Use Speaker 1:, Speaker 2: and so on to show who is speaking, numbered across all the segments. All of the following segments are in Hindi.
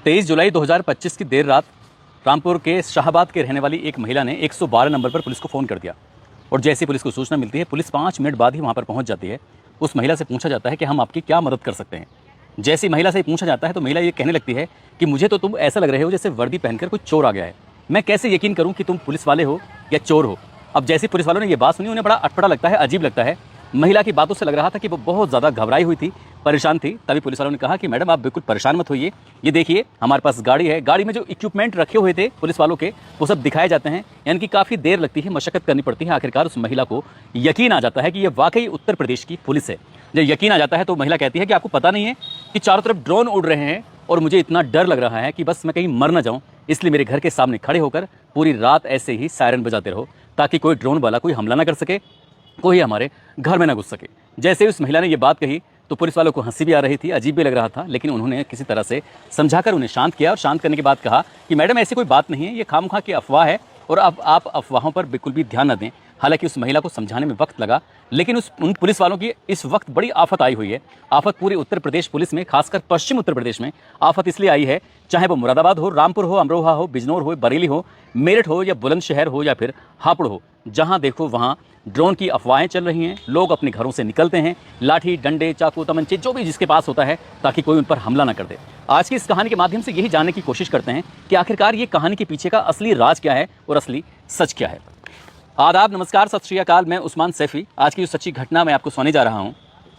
Speaker 1: 23 जुलाई 2025 की देर रात रामपुर के शाहबाद के रहने वाली एक महिला ने 112 नंबर पर पुलिस को फ़ोन कर दिया और जैसे पुलिस को सूचना मिलती है पुलिस 5 मिनट बाद ही वहाँ पर पहुँच जाती है। उस महिला से पूछा जाता है कि हम आपकी क्या मदद कर सकते हैं। जैसे ही महिला से पूछा जाता है तो महिला ये कहने लगती है कि मुझे तो तुम ऐसा लग रहे हो जैसे वर्दी पहनकर कोई चोर आ गया है। मैं कैसे यकीन करूँ कि तुम पुलिस वाले हो या चोर हो। अब जैसे पुलिस वालों ने ये बात सुनी उन्हें बड़ा अटपटा लगता है, अजीब लगता है। महिला की बातों से लग रहा था कि वो बहुत ज़्यादा घबराई हुई थी, परेशान थी। तभी पुलिस वालों ने कहा कि मैडम आप बिल्कुल परेशान मत होइए, ये देखिए हमारे पास गाड़ी है, गाड़ी में जो इक्विपमेंट रखे हुए थे पुलिस वालों के वो सब दिखाए जाते हैं। यानी कि काफ़ी देर लगती है, मशक्कत करनी पड़ती है। आखिरकार उस महिला को यकीन आ जाता है कि ये वाकई उत्तर प्रदेश की पुलिस है। जब यकीन आ जाता है तो महिला कहती है कि आपको पता नहीं है कि चारों तरफ ड्रोन उड़ रहे हैं और मुझे इतना डर लग रहा है कि बस मैं कहीं मर ना जाऊँ, इसलिए मेरे घर के सामने खड़े होकर पूरी रात ऐसे ही सायरन बजाते रहो ताकि कोई ड्रोन वाला कोई हमला ना कर सके, कोई हमारे घर में ना घुस सके। जैसे ही उस महिला ने ये बात कही तो पुलिस वालों को हंसी भी आ रही थी, अजीब भी लग रहा था, लेकिन उन्होंने किसी तरह से समझाकर उन्हें शांत किया और शांत करने के बाद कहा कि मैडम ऐसी कोई बात नहीं है, ये खामखा की अफवाह है और अब आप अफवाहों पर बिल्कुल भी ध्यान न दें। हालांकि उस महिला को समझाने में वक्त लगा, लेकिन उन पुलिस वालों की इस वक्त बड़ी आफत आई हुई है। आफत पूरे उत्तर प्रदेश पुलिस में, खासकर पश्चिम उत्तर प्रदेश में आफत इसलिए आई है, चाहे वो मुरादाबाद हो, रामपुर हो, अमरोहा हो, बिजनौर हो, बरेली हो, मेरठ हो या बुलंदशहर हो या फिर हापुड़ हो, जहां देखो वहां ड्रोन की अफवाहें चल रही हैं। लोग अपने घरों से निकलते हैं, लाठी डंडे चाकू तमंचे जो भी जिसके पास होता है, ताकि कोई उन पर हमला न कर दे। आज की इस कहानी के माध्यम से यही जानने की कोशिश करते हैं कि आखिरकार ये कहानी के पीछे का असली राज क्या है और असली सच क्या है। आदाब, नमस्कार, सत श्री अकाल। मैं उस्मान सैफी। आज की जो सच्ची घटना मैं आपको सुनाने जा रहा हूँ,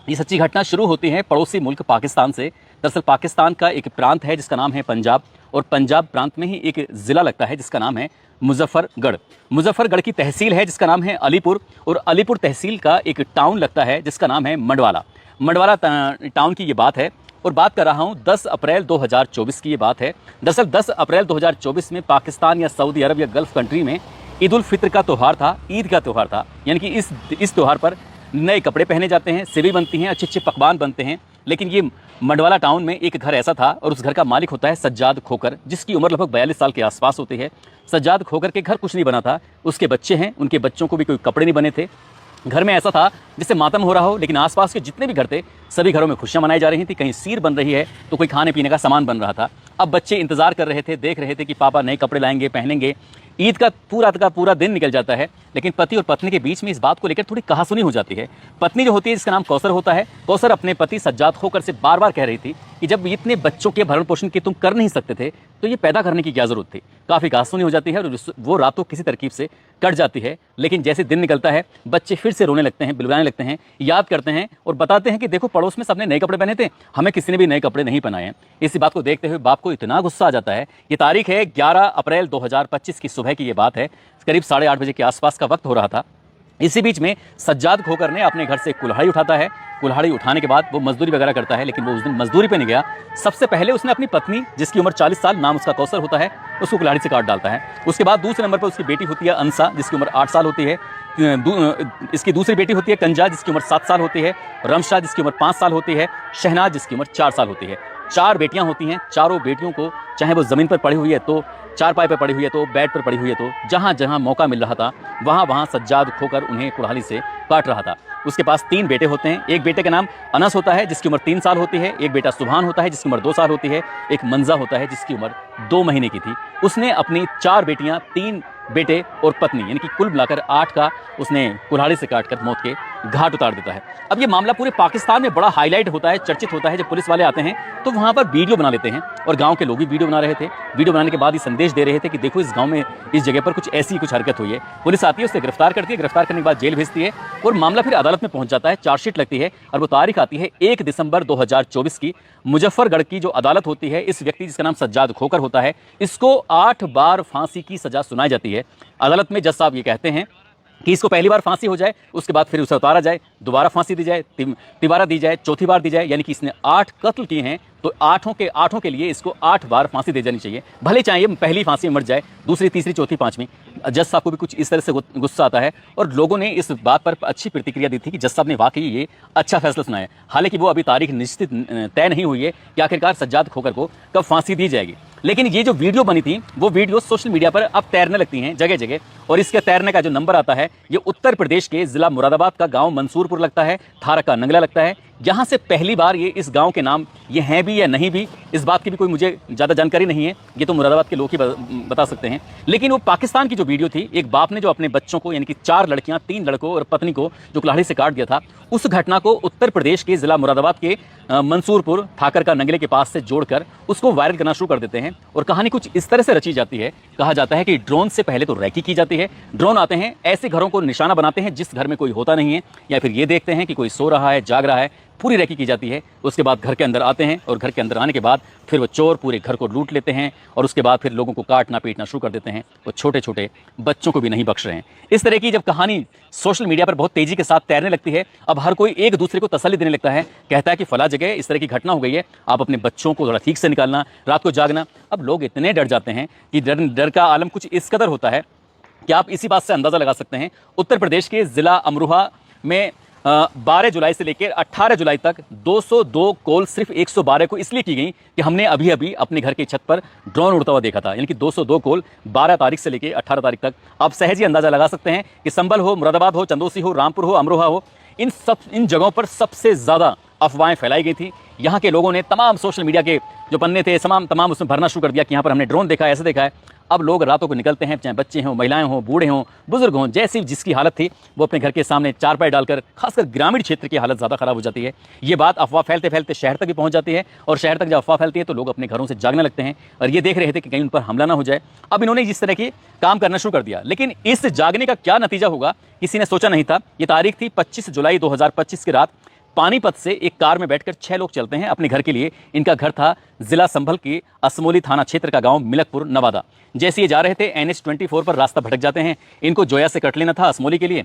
Speaker 1: ये सच्ची घटना शुरू होती है पड़ोसी मुल्क पाकिस्तान से। दरअसल पाकिस्तान का एक प्रांत है जिसका नाम है पंजाब, और पंजाब प्रांत में ही एक ज़िला लगता है जिसका नाम है मुजफ्फरगढ़। मुजफ्फरगढ़ की तहसील है जिसका नाम है अलीपुर, और अलीपुर तहसील का एक टाउन लगता है जिसका नाम है मंडवाला। मंडवाला टाउन की ये बात है और बात कर रहा हूँ 10 अप्रैल 2024 की ये बात है। दरअसल 10 अप्रैल 2024 में पाकिस्तान या सऊदी अरब या गल्फ़ कंट्री में ईद उल फित्र का त्यौहार था, ईद का त्यौहार था। यानी कि इस त्यौहार पर नए कपड़े पहने जाते हैं, सेवी बनती हैं, अच्छे अच्छे पकवान बनते हैं। लेकिन ये मंडवाला टाउन में एक घर ऐसा था और उस घर का मालिक होता है सज्जाद खोकर, जिसकी उम्र लगभग 42 साल के आसपास होती है। सज्जाद खोकर के घर कुछ नहीं बना था, उसके बच्चे हैं, उनके बच्चों को भी कोई कपड़े नहीं बने थे। घर में ऐसा था जिससे मातम हो रहा हो, लेकिन आसपास के जितने भी घर थे सभी घरों में खुशियां मनाई जा रही थी। कहीं सीर बन रही है तो कोई खाने पीने का सामान बन रहा था। अब बच्चे इंतजार कर रहे थे, देख रहे थे कि पापा नए कपड़े लाएंगे, पहनेंगे। ईद का पूरा दिन निकल जाता है, लेकिन पति और पत्नी के बीच में इस बात को लेकर थोड़ी कहासुनी हो जाती है। पत्नी जो होती है जिसका नाम कौसर होता है, कौसर अपने पति सज्जाद खोकर से बार बार कह रही थी कि जब इतने बच्चों के भरण पोषण के तुम कर नहीं सकते थे तो ये पैदा करने की क्या जरूरत थी। काफ़ी कहासुनी हो जाती है और वो रात तो किसी तरकीब से कट जाती है। लेकिन जैसे दिन निकलता है बच्चे फिर से रोने लगते हैं, बिलवाने लगते हैं, याद करते हैं और बताते हैं कि देखो पड़ोस में सबने नए कपड़े पहने थे, हमें किसी ने भी नए कपड़े नहीं पहनाए हैं। इसी बात को देखते हुए बाप को इतना गुस्सा आ जाता है। ये तारीख है 11 अप्रैल 2025 की सुबह की ये बात है, करीब 8:30 बजे के आसपास का वक्त हो रहा था। इसी बीच में सज्जाद खोकर ने अपने घर से कुल्हाड़ी उठाता है। कुल्हाड़ी उठाने के बाद वो मजदूरी वगैरह करता है, लेकिन वो उस दिन मजदूरी पे नहीं गया। सबसे पहले उसने अपनी पत्नी, जिसकी उम्र 40 साल, नाम उसका कौसर होता है, उसको कुल्हाड़ी से काट डालता है। उसके बाद दूसरे नंबर पर उसकी बेटी होती है अंसा, जिसकी उम्र 8 साल होती है। इसकी दूसरी बेटी होती है कंजा, जिसकी उम्र 7 साल होती है। रमशा, जिसकी उम्र 5 साल होती है। शहनाज, जिसकी उम्र 4 साल होती है। 4 बेटियां होती हैं। चारों बेटियों को, चाहे वो ज़मीन पर पड़ी हुई है तो, चारपाई पर पड़ी हुई है तो, बेड पर पड़ी हुई है तो, जहाँ जहाँ मौका मिल रहा था वहाँ सज्जाद खोकर उन्हें कुल्हाड़ी से काट रहा था। उसके पास 3 बेटे होते हैं। एक बेटे का नाम अनस होता है जिसकी उम्र 3 साल होती है। एक बेटा सुभान होता है जिसकी उम्र 2 साल होती है। एक मंजा होता है जिसकी उम्र 2 महीने की थी। उसने अपनी 4 बेटियां, 3 बेटे और पत्नी, यानी कि कुल मिलाकर 8 का उसने कुल्हाड़ी से काटकर मौत के घाट उतार देता है। अब ये मामला पूरे पाकिस्तान में बड़ा हाईलाइट होता है, चर्चित होता है। जब पुलिस वाले आते हैं तो वहाँ पर वीडियो बना लेते हैं और गांव के लोग भी वीडियो बना रहे थे। वीडियो बनाने के बाद ही संदेश दे रहे थे कि देखो इस गांव में इस जगह पर कुछ ऐसी कुछ हरकत हुई है। पुलिस आती है, उसे गिरफ्तार करती है, गिरफ्तार करने के बाद जेल भेजती है और मामला फिर अदालत में पहुंच जाता है। चार्जशीट लगती है और वो तारीख आती है 1 दिसंबर 2024 की। मुजफ्फरगढ़ की जो अदालत होती है, इस व्यक्ति जिसका नाम सज्जाद खोकर होता है, इसको 8 बार फांसी की सजा सुनाई जाती है। अदालत में जज साहब ये कहते हैं कि इसको पहली बार फांसी हो जाए, उसके बाद फिर उसे उतारा जाए, दोबारा फांसी दी जाए, तिबारा दी जाए, चौथी बार दी जाए। यानी कि इसने 8 कत्ल किए हैं तो आठों के लिए इसको 8 बार फांसी दे जानी चाहिए। भले चाहे पहली फांसी में मर जाए, दूसरी, तीसरी, चौथी, 5वीं। जज साहब को भी कुछ इस तरह से गुस्सा आता है और लोगों ने इस बात पर अच्छी प्रतिक्रिया दी थी कि जज साहब ने वाकई ये अच्छा फैसला सुनाया। हालांकि वो अभी तारीख निश्चित तय नहीं हुई है कि आखिरकार सज्जाद खोकर को कब फांसी दी जाएगी। लेकिन ये जो वीडियो बनी थी वो वीडियो सोशल मीडिया पर अब तैरने लगती हैं जगह जगह, और इसके तैरने का जो नंबर आता है ये उत्तर प्रदेश के जिला मुरादाबाद का गांव मंसूरपुर लगता है, थारा का नंगला लगता है, यहाँ से पहली बार ये इस गांव के नाम ये हैं भी या नहीं भी, इस बात की भी कोई मुझे ज़्यादा जानकारी नहीं है, ये तो मुरादाबाद के लोग ही बता सकते हैं। लेकिन वो पाकिस्तान की जो वीडियो थी, एक बाप ने जो अपने बच्चों को यानी कि 4 लड़कियां 3 लड़कों और पत्नी को जो कुल्हाड़ी से काट दिया था, उस घटना को उत्तर प्रदेश के ज़िला मुरादाबाद के मंसूरपुर ठाकर का नंगले के पास से जोड़कर उसको वायरल करना शुरू कर देते हैं। और कहानी कुछ इस तरह से रची जाती है, कहा जाता है कि ड्रोन से पहले तो रैकी की जाती है, ड्रोन आते हैं, ऐसे घरों को निशाना बनाते हैं जिस घर में कोई होता नहीं है, या फिर ये देखते हैं कि कोई सो रहा है, जाग रहा है, पूरी रैकी की जाती है। उसके बाद घर के अंदर आते हैं और घर के अंदर आने के बाद फिर वो चोर पूरे घर को लूट लेते हैं और उसके बाद फिर लोगों को काटना पीटना शुरू कर देते हैं। वो छोटे छोटे बच्चों को भी नहीं बख्श रहे हैं। इस तरह की जब कहानी सोशल मीडिया पर बहुत तेजी के साथ तैरने लगती है, अब हर कोई एक दूसरे को तसल्ली देने लगता है, कहता है कि फला जगह इस तरह की घटना हो गई है, आप अपने बच्चों को थोड़ा ठीक से निकालना, रात को जागना। अब लोग इतने डर जाते हैं कि डर का आलम कुछ इस कदर होता है कि आप इसी बात से अंदाज़ा लगा सकते हैं। उत्तर प्रदेश के ज़िला अमरोहा में 12 जुलाई से लेकर 18 जुलाई तक 202 कॉल सिर्फ 112 को इसलिए की गई कि हमने अभी अभी अपने घर की छत पर ड्रोन उड़ता हुआ देखा था। यानी कि 202 कॉल 12 तारीख से लेकर 18 तारीख तक। आप सहज ही अंदाज़ा लगा सकते हैं कि संभल हो, मुरादाबाद हो, चंदौसी हो, रामपुर हो, अमरोहा हो, इन जगहों पर सबसे ज़्यादा अफवाहें फैलाई गई थी। यहाँ के लोगों ने तमाम सोशल मीडिया के जो पन्ने थे तमाम उसमें भरना शुरू कर दिया कि यहाँ पर हमने ड्रोन देखा है, ऐसे देखा है। अब लोग रातों को निकलते हैं, चाहे बच्चे हों, महिलाएं हों, बूढ़े हों, बुजुर्ग हों, जैसी जिसकी हालत थी वो अपने घर के सामने चारपाई डालकर, खासकर ग्रामीण क्षेत्र की हालत ज़्यादा खराब हो जाती है। ये बात अफवाह फैलते फैलते शहर तक भी पहुंच जाती है और शहर तक जब अफवाह फैलती है तो लोग अपने घरों से जागने लगते हैं और ये देख रहे थे कि कहीं उन पर हमला ना हो जाए। अब इन्होंने इस तरह के काम करना शुरू कर दिया, लेकिन इस जागने का क्या नतीजा होगा किसी ने सोचा नहीं था। ये तारीख थी 25 जुलाई 2025 की रात। पानीपत से एक कार में बैठकर 6 लोग चलते हैं अपने घर के लिए। इनका घर था जिला संभल के असमोली थाना क्षेत्र का गांव मिलकपुर नवादा। जैसे ये जा रहे थे NH 24 पर रास्ता भटक जाते हैं। इनको जोया से कट लेना था असमोली के लिए,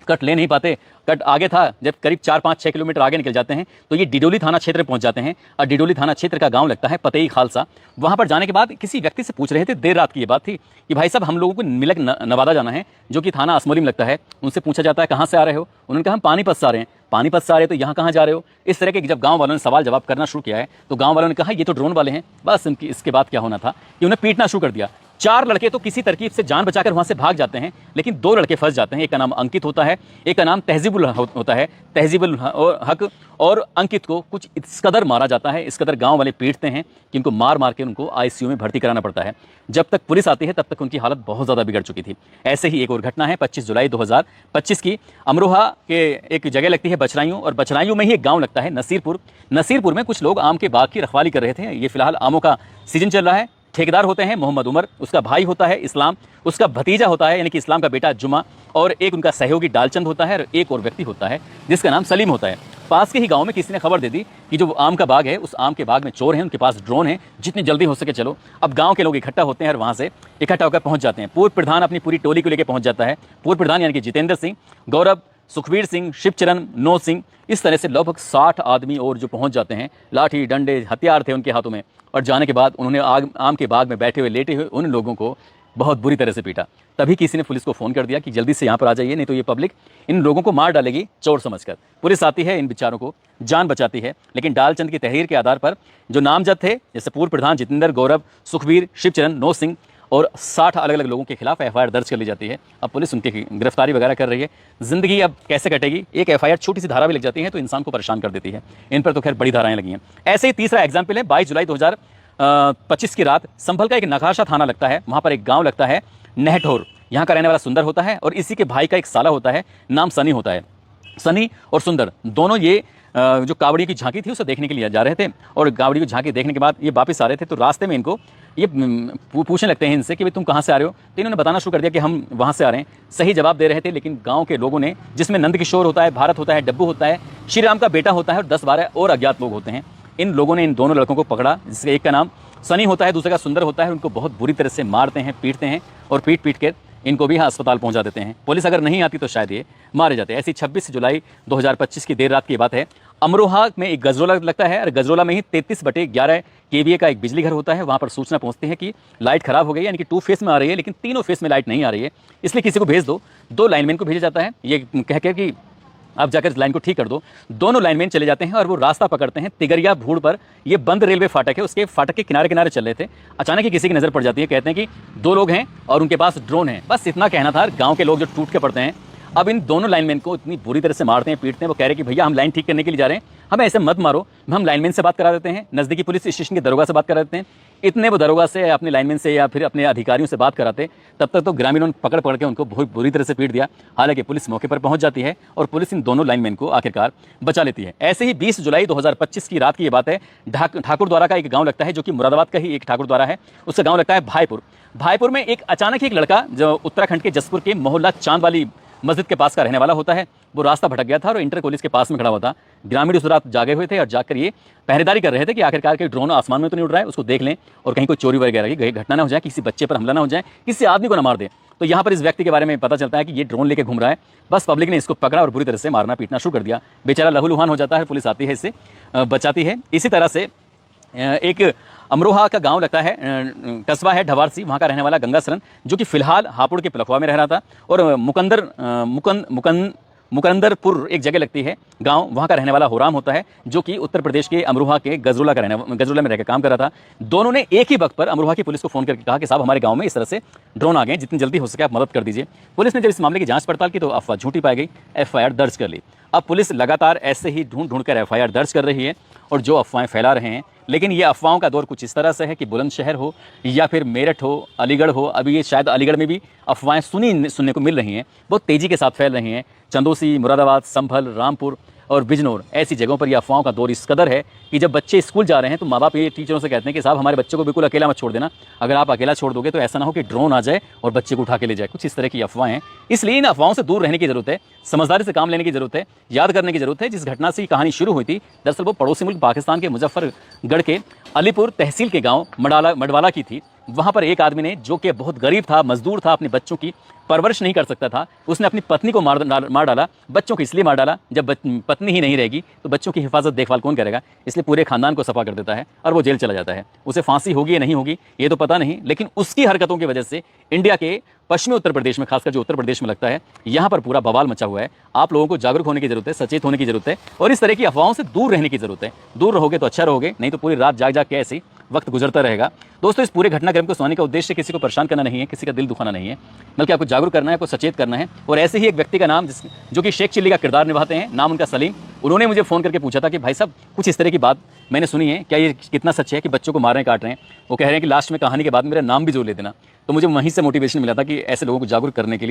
Speaker 1: कट ले नहीं पाते, कट आगे था। जब करीब 4-5-6 किलोमीटर आगे निकल जाते हैं तो ये डिडोली थाना क्षेत्र में पहुंच जाते हैं और डिडोली थाना क्षेत्र का गांव लगता है पतेई खालसा। वहां पर जाने के बाद किसी व्यक्ति से पूछ रहे थे, देर रात की ये बात थी, कि भाई साहब हम लोगों को मिलक नवादा जाना है जो कि थाना असमोली में लगता है। उनसे पूछा जाता है कहाँ से आ रहे हो? उन्होंने कहा हम पानीपत से आ रहे हैं। पानीपत से आ रहे तो यहाँ कहाँ जा रहे हो? इस तरह के जब गांव वालों ने सवाल जवाब करना शुरू किया है तो गांव वालों ने कहा ये तो ड्रोन वाले हैं। बस इसके बाद क्या होना था कि उन्हें पीटना शुरू कर दिया। 4 लड़के तो किसी तरकीब से जान बचाकर वहां से भाग जाते हैं, लेकिन 2 लड़के फंस जाते हैं। एक का नाम अंकित होता है, एक का नाम तहजीबुल होता है। तहजीबुल हक और अंकित को कुछ इस कदर मारा जाता है, इस कदर गांव वाले पीटते हैं कि उनको मार मार के उनको ICU में भर्ती कराना पड़ता है। जब तक पुलिस आती है तब तक उनकी हालत बहुत ज़्यादा बिगड़ चुकी थी। ऐसे ही एक और घटना है 25 जुलाई 2025 की। अमरोहा के एक जगह लगती है बछराइयों, और बछराइयों में ही एक गाँव लगता है नसीरपुर। नसीरपुर में कुछ लोग आम के बाग की रखवाली कर रहे थे। ये फिलहाल आमों का सीजन चल रहा है। ठेकेदार होते हैं मोहम्मद उमर, उसका भाई होता है इस्लाम, उसका भतीजा होता है यानी कि इस्लाम का बेटा जुमा, और एक उनका सहयोगी डालचंद होता है, और एक और व्यक्ति होता है जिसका नाम सलीम होता है। पास के ही गांव में किसी ने खबर दे दी कि जो आम का बाग है उस आम के बाग में चोर हैं, उनके पास ड्रोन है, जितनी जल्दी हो सके चलो। अब गांव के लोग इकट्ठा होते हैं और वहां से इकट्ठा होकर पहुंच जाते हैं। पूर्व प्रधान अपनी पूरी टोली को लेकर पहुंच जाता है। पूर्व प्रधान यानी कि जितेंद्र सिंह, गौरव, सुखबीर सिंह, शिवचरण, नो सिंह, इस तरह से लगभग 60 आदमी और जो पहुंच जाते हैं। लाठी डंडे हथियार थे उनके हाथों में, और जाने के बाद उन्होंने आम के बाग में बैठे हुए लेटे हुए उन लोगों को बहुत बुरी तरह से पीटा। तभी किसी ने पुलिस को फ़ोन कर दिया कि जल्दी से यहाँ पर आ जाइए, नहीं तो ये पब्लिक इन लोगों को मार डालेगी चोर समझकर। पुलिस आती है, इन बेचारों को जान बचाती है, लेकिन डालचंद की तहरीर के आधार पर जो नामजद थे, जैसे पूर्व प्रधान जितेंद्र, गौरव, सुखबीर, शिवचरण, नो सिंह और 60 अलग अलग लोगों के खिलाफ FIR दर्ज कर ली जाती है। अब पुलिस उनकी गिरफ्तारी वगैरह कर रही है। ज़िंदगी अब कैसे कटेगी? एक FIR छोटी सी धारा भी लग जाती है तो इंसान को परेशान कर देती है। इन पर तो खैर बड़ी धाराएं लगी हैं। ऐसे ही तीसरा एग्जाम्पल है 22 जुलाई 2025 की रात। संभल का एक नकाशा थाना लगता है, वहाँ पर एक गाँव लगता है नहठोर। यहाँ का रहने वाला सुंदर होता है और इसी के भाई का एक साला होता है, नाम सनी होता है। सनी और सुंदर दोनों ये जो कावड़ी की झांकी थी उसे देखने के लिए जा रहे थे, और कावड़ी की झांकी देखने के बाद ये वापस आ रहे थे तो रास्ते में इनको ये पूछने लगते हैं इनसे कि भाई तुम कहाँ से आ रहे हो? तो इन्होंने बताना शुरू कर दिया कि हम वहाँ से आ रहे हैं। सही जवाब दे रहे थे, लेकिन गांव के लोगों ने, जिसमें नंद किशोर होता है, भारत होता है, डब्बू होता है, श्री राम का बेटा होता है और 10-12 और अज्ञात लोग होते हैं, इन लोगों ने इन दोनों लड़कों को पकड़ा, जिसके एक का नाम सनी होता है, दूसरे का सुंदर होता है। उनको बहुत बुरी तरह से मारते हैं, पीटते हैं और पीट पीट कर इनको भी अस्पताल पहुंचा देते हैं। पुलिस अगर नहीं आती तो शायद ये मारे जाते। ऐसी 26 जुलाई 2025 की देर रात की बात है। अमरोहा में एक गजरोला लगता है और गजरोला में ही 33/11 KVA का एक बिजली घर होता है। वहाँ पर सूचना पहुँचती है कि लाइट खराब हो गई है, यानी कि 2 फेस में आ रही है, लेकिन तीनों फेस में लाइट नहीं आ रही है, इसलिए किसी को भेज दो। 2 लाइनमैन को भेजा जाता है ये कह के कि आप जाकर लाइन को ठीक कर दो। दोनों लाइनमैन चले जाते हैं और वो रास्ता पकड़ते हैं तिगरिया भूड़ पर। ये बंद रेलवे फाटक है, उसके फाटक के किनारे किनारे चल रहे थे। अचानक ही किसी की नज़र पड़ जाती है, कहते हैं कि 2 लोग हैं और उनके पास ड्रोन है। बस इतना कहना था। गांव के लोग जो टूट के पड़ते हैं। अब इन दोनों लाइनमैन को इतनी बुरी तरह से मारते हैं, पीटते हैं। वो कह रहे हैं कि भैया हम लाइन ठीक करने के लिए जा रहे हैं, हमें ऐसे मत मारो। हम लाइनमैन से बात करा देते हैं, नज़दीकी पुलिस स्टेशन के दरोगा से बात करा देते हैं। इतने वो दरोगा से, अपने लाइनमैन से या फिर अपने अधिकारियों से बात कराते, तब तक तो ग्रामीणों ने पकड़ पकड़ के उनको बहुत बुरी तरह से पीट दिया। हालांकि पुलिस मौके पर पहुंच जाती है और पुलिस इन दोनों लाइनमैन को आखिरकार बचा लेती है। ऐसे ही 20 जुलाई 2025 की रात की ये बात है। ठाकुर द्वारा का एक गाँव लगता है, जो कि मुरादाबाद का ही एक ठाकुर द्वारा है। उसका गाँव लगता है भाईपुर। भाईपुर में एक अचानक ही एक लड़का, जो उत्तराखंड के जसपुर के मोहल्ला चांद वाली मस्जिद के पास का रहने वाला होता है, वो रास्ता भटक गया था और इंटर कॉलेज के पास में खड़ा हुआ था। ग्रामीण उस रात जागे हुए थे और जाकर ये पहरेदारी कर रहे थे कि आखिरकार के ड्रोन आसमान में तो नहीं उड़ रहा है, उसको देख लें और कहीं कोई चोरी वगैरह की घटना ना हो जाए, किसी बच्चे पर हमला ना हो जाए, किसी आदमी को ना मार दे। तो यहाँ पर इस व्यक्ति के बारे में पता चलता है कि ये ड्रोन लेके घूम रहा है। बस पब्लिक ने इसको पकड़ा और बुरी तरह से मारना पीटना शुरू कर दिया। बेचारा लहूलुहान हो जाता है, पुलिस आती है, इससे बचाती है। इसी तरह से एक अमरोहा का गांव लगता है, कस्बा है ढवारसी, वहाँ का रहने वाला गंगा शरण, जो कि फिलहाल हापुड़ के पिलखवा में रह रहा था। और मुकंदरपुर एक जगह लगती है गांव, वहाँ का रहने वाला होराम होता है, जो कि उत्तर प्रदेश के अमरोहा के गजरुला में रहकर काम कर रहा था। दोनों ने एक ही वक्त पर अमरोहा की पुलिस को फ़ोन करके कहा कि साहब हमारे गांव में इस तरह से ड्रोन आ गए, जितनी जल्दी हो सके आप मदद कर दीजिए। पुलिस ने जब इस मामले की जांच पड़ताल की तो अफवाह झूठी पाई गई, FIR दर्ज कर ली। अब पुलिस लगातार ऐसे ही ढूंढ कर FIR दर्ज कर रही है और जो अफवाहें फैला रहे हैं। लेकिन ये अफवाहों का दौर कुछ इस तरह से है कि बुलंदशहर हो या फिर मेरठ हो, अलीगढ़ हो, अभी ये शायद अलीगढ़ में भी अफवाहें सुनने को मिल रही हैं, बहुत तेज़ी के साथ फैल रही हैं। चंदौसी, मुरादाबाद, संभल, रामपुर और बिजनौर ऐसी जगहों पर ये अफवाहों का दौर इस कदर है कि जब बच्चे स्कूल जा रहे हैं तो माँ बाप ये टीचरों से कहते हैं कि साहब हमारे बच्चे को बिल्कुल अकेला मत छोड़ देना, अगर आप अकेला छोड़ दोगे तो ऐसा ना हो कि ड्रोन आ जाए और बच्चे को उठा के ले जाए। कुछ इस तरह की अफवाहें हैं, इसलिए इन अफवाहों से दूर रहने की जरूरत है, समझदारी से काम लेने की जरूरत है, याद करने की जरूरत है। जिस घटना से कहानी शुरू हुई थी, दरअसल वो पड़ोसी मुल्क पाकिस्तान के मुजफ्फरगढ़ के अलीपुर तहसील के गाँव मडवाला की थी। वहाँ पर एक आदमी ने, जो कि बहुत गरीब था, मजदूर था, अपने बच्चों की परवरिश नहीं कर सकता था, उसने अपनी पत्नी को मार डाला। बच्चों को इसलिए मार डाला, जब पत्नी ही नहीं रहेगी तो बच्चों की हिफाजत देखभाल कौन करेगा, इसलिए पूरे खानदान को सफा कर देता है और वो जेल चला जाता है। उसे फांसी होगी या नहीं होगी ये तो पता नहीं, लेकिन उसकी हरकतों की वजह से इंडिया के पश्चिमी उत्तर प्रदेश में, खासकर जो उत्तर प्रदेश में लगता है, यहाँ पर पूरा बवाल मचा हुआ है। आप लोगों को जागरूक होने की जरूरत है, सचेत होने की जरूरत है और इस तरह की अफवाहों से दूर रहने की जरूरत है। दूर रहोगे तो अच्छा रहोगे, नहीं तो पूरी रात जाग जाग के ऐसे ही वक्त गुजरता रहेगा। दोस्तों, इस पूरे घटनाक्रम को सुनाने का उद्देश्य किसी को परेशान करना नहीं है, किसी का दिल दुखाना नहीं है, बल्कि आपको जागरूक करना है, आपको सचेत करना है। और ऐसे ही एक व्यक्ति का नाम, जो कि शेख चिल्ली का किरदार निभाते हैं, नाम उनका सलीम, उन्होंने मुझे फ़ोन करके पूछा था कि भाई साहब कुछ इस तरह की बात मैंने सुनी है, क्या ये कितना सच है कि बच्चों को मार रहे हैं, काट रहे हैं। वो कह रहे हैं कि लास्ट में कहानी के बाद मेरा नाम भी जोड़ ले देना। तो मुझे वहीं से मोटिवेशन मिला था कि ऐसे लोगों को जागरूक करने के लिए